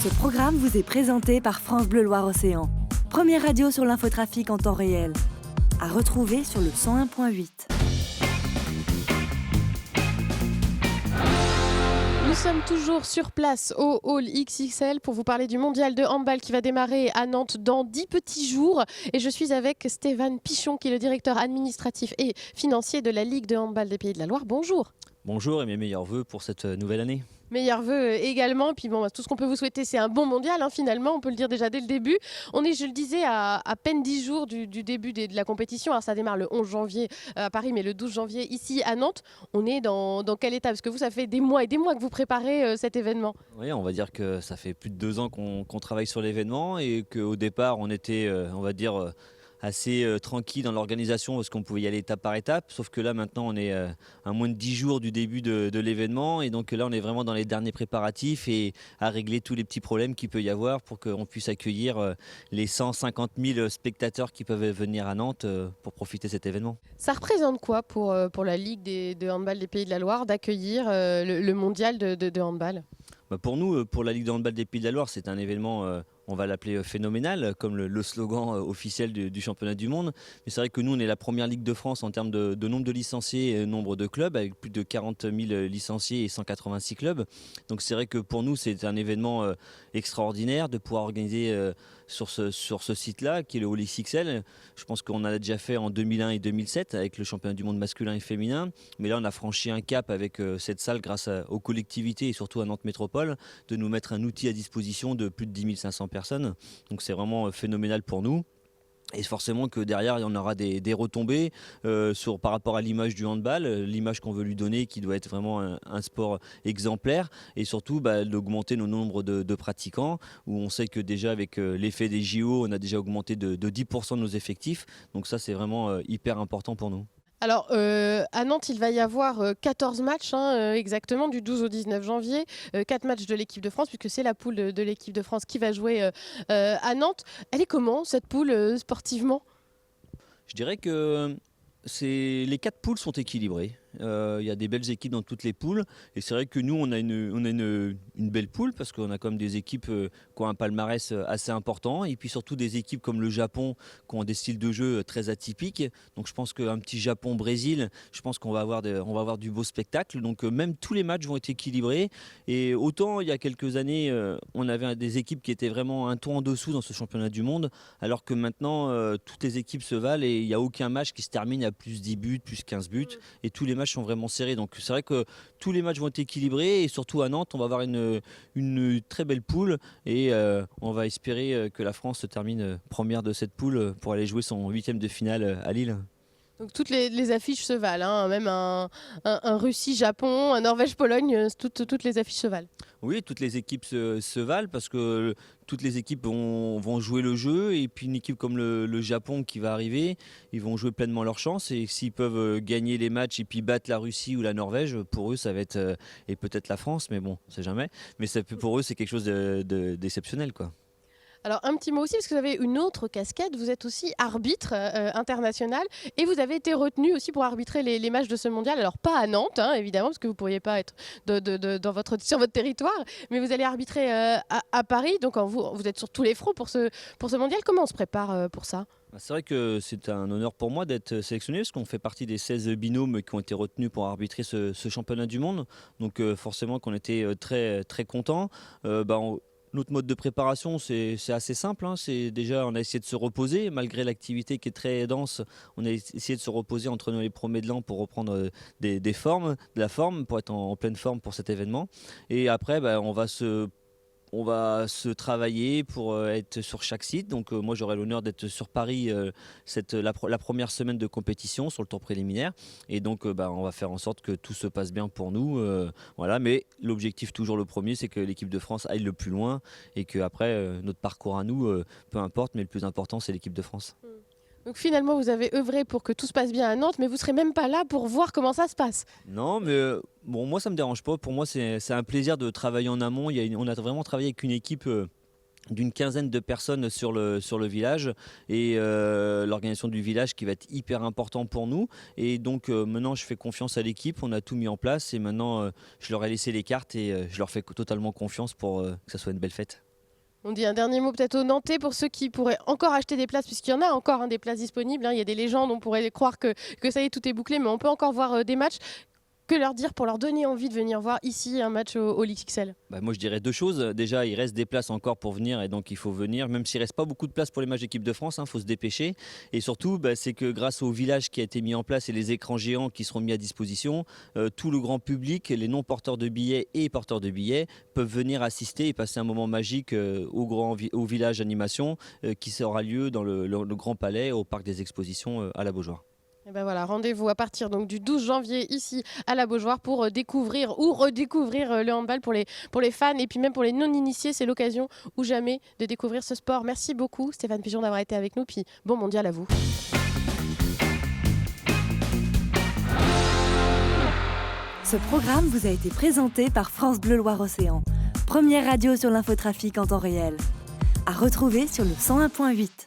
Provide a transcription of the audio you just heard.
Ce programme vous est présenté par France Bleu Loire-Océan. Première radio sur l'infotrafic en temps réel. À retrouver sur le 101.8. Nous sommes toujours sur place au Hall XXL pour vous parler du mondial de handball qui va démarrer à Nantes dans 10 petits jours. Et je suis avec Stéphane Pichon qui est le directeur administratif et financier de la Ligue de handball des Pays de la Loire. Bonjour. Bonjour et mes meilleurs vœux pour cette nouvelle année. Meilleurs vœux également. Puis bon, tout ce qu'on peut vous souhaiter, c'est un bon mondial, finalement, on peut le dire déjà dès le début. On est, je le disais, à peine 10 jours du début de la compétition. Alors ça démarre le 11 janvier à Paris, mais le 12 janvier ici à Nantes. On est dans quel état? Parce que vous, ça fait des mois et des mois que vous préparez cet événement. Oui, on va dire que ça fait plus de 2 ans qu'on travaille sur l'événement et qu'au départ, on était, on va dire, assez tranquille dans l'organisation parce qu'on pouvait y aller étape par étape. Sauf que là, maintenant, on est à moins de 10 jours du début de l'événement. Et donc là, on est vraiment dans les derniers préparatifs et à régler tous les petits problèmes qu'il peut y avoir pour qu'on puisse accueillir les 150 000 spectateurs qui peuvent venir à Nantes pour profiter de cet événement. Ça représente quoi pour la Ligue de handball des Pays de la Loire d'accueillir le mondial de handball? Pour nous, pour la Ligue de handball des Pays de la Loire, c'est un événement, on va l'appeler phénoménal, comme le slogan officiel du championnat du monde. Mais c'est vrai que nous, on est la première Ligue de France en termes de nombre de licenciés et nombre de clubs, avec plus de 40 000 licenciés et 186 clubs. Donc c'est vrai que pour nous, c'est un événement extraordinaire de pouvoir organiser sur ce site-là, qui est le Hall XXL. Je pense qu'on a déjà fait en 2001 et 2007 avec le championnat du monde masculin et féminin. Mais là, on a franchi un cap avec cette salle grâce aux collectivités et surtout à Nantes Métropole, de nous mettre un outil à disposition de plus de 10 500 personnes. Donc c'est vraiment phénoménal pour nous. Et forcément que derrière, il y en aura des retombées par rapport à l'image du handball, l'image qu'on veut lui donner qui doit être vraiment un sport exemplaire et surtout d'augmenter nos nombres de pratiquants où on sait que déjà avec l'effet des JO, on a déjà augmenté de 10% de nos effectifs. Donc ça, c'est vraiment hyper important pour nous. Alors, à Nantes, il va y avoir 14 matchs exactement, du 12 au 19 janvier. 4 matchs de l'équipe de France, puisque c'est la poule de l'équipe de France qui va jouer à Nantes. Elle est comment, cette poule, sportivement? Je dirais que les 4 poules sont équilibrées. Il y a des belles équipes dans toutes les poules. Et c'est vrai que nous, on a une belle poule parce qu'on a quand même des équipes qui ont un palmarès assez important. Et puis surtout des équipes comme le Japon qui ont des styles de jeu très atypiques. Donc je pense qu'un petit Japon-Brésil, je pense qu'on va avoir du beau spectacle. Donc même tous les matchs vont être équilibrés. Et autant il y a quelques années, on avait des équipes qui étaient vraiment un ton en dessous dans ce championnat du monde. Alors que maintenant, toutes les équipes se valent et il n'y a aucun match qui se termine à plus 10 buts, plus 15 buts. Et tous les matchs sont vraiment serrés. Donc c'est vrai que tous les matchs vont être équilibrés et surtout à Nantes, on va avoir une très belle poule et on va espérer que la France se termine première de cette poule pour aller jouer son 8e de finale à Lille. Donc toutes les affiches se valent, même un Russie-Japon, un Norvège-Pologne, toutes les affiches se valent. Oui, toutes les équipes se valent parce que toutes les équipes vont jouer le jeu et puis une équipe comme le Japon qui va arriver, ils vont jouer pleinement leur chance et s'ils peuvent gagner les matchs et puis battre la Russie ou la Norvège, pour eux ça va être, et peut-être la France, mais bon, on sait jamais, mais pour eux c'est quelque chose d'exceptionnel quoi. Alors un petit mot aussi, parce que vous avez une autre casquette, vous êtes aussi arbitre international et vous avez été retenu aussi pour arbitrer les matchs de ce mondial. Alors pas à Nantes, évidemment, parce que vous ne pourriez pas être sur votre territoire, mais vous allez arbitrer à Paris, donc vous êtes sur tous les fronts pour ce mondial. Comment on se prépare pour ça ? C'est vrai que c'est un honneur pour moi d'être sélectionné parce qu'on fait partie des 16 binômes qui ont été retenus pour arbitrer ce championnat du monde. Donc forcément qu'on était très, très contents. Notre mode de préparation, c'est assez simple. C'est déjà, on a essayé de se reposer, malgré l'activité qui est très dense. On a essayé de se reposer entre les premiers de l'an pour reprendre de la forme, pour être en pleine forme pour cet événement. Et après, on va se travailler pour être sur chaque site. Donc moi j'aurai l'honneur d'être sur Paris la première semaine de compétition sur le tour préliminaire. Et donc on va faire en sorte que tout se passe bien pour nous. Voilà. Mais l'objectif toujours le premier, c'est que l'équipe de France aille le plus loin et qu'après notre parcours à nous, peu importe, mais le plus important c'est l'équipe de France. Donc finalement, vous avez œuvré pour que tout se passe bien à Nantes, mais vous ne serez même pas là pour voir comment ça se passe. Non, mais moi ça ne me dérange pas. Pour moi, c'est un plaisir de travailler en amont. On a vraiment travaillé avec une équipe d'une quinzaine de personnes sur le village et l'organisation du village qui va être hyper important pour nous. Et donc maintenant, je fais confiance à l'équipe. On a tout mis en place et maintenant, je leur ai laissé les cartes et je leur fais totalement confiance pour que ça soit une belle fête. On dit un dernier mot peut-être aux Nantais pour ceux qui pourraient encore acheter des places, puisqu'il y en a encore des places disponibles. Il y a des légendes, on pourrait croire que ça y est, tout est bouclé, mais on peut encore voir des matchs. Que leur dire pour leur donner envie de venir voir ici un match au XXL? Moi, je dirais deux choses. Déjà, il reste des places encore pour venir et donc il faut venir, même s'il ne reste pas beaucoup de places pour les matchs d'équipe de France, il faut se dépêcher. Et surtout, c'est que grâce au village qui a été mis en place et les écrans géants qui seront mis à disposition, tout le grand public, les non-porteurs de billets et porteurs de billets peuvent venir assister et passer un moment magique au village animation qui aura lieu dans le Grand Palais, au Parc des Expositions à la Beaujoire. Et ben voilà, rendez-vous à partir donc du 12 janvier ici à la Beaujoire pour découvrir ou redécouvrir le handball pour les fans et puis même pour les non-initiés. C'est l'occasion ou jamais de découvrir ce sport. Merci beaucoup Stéphane Pigeon d'avoir été avec nous, puis bon mondial à vous. Ce programme vous a été présenté par France Bleu Loire-Océan, première radio sur l'infotrafic en temps réel. À retrouver sur le 101.8.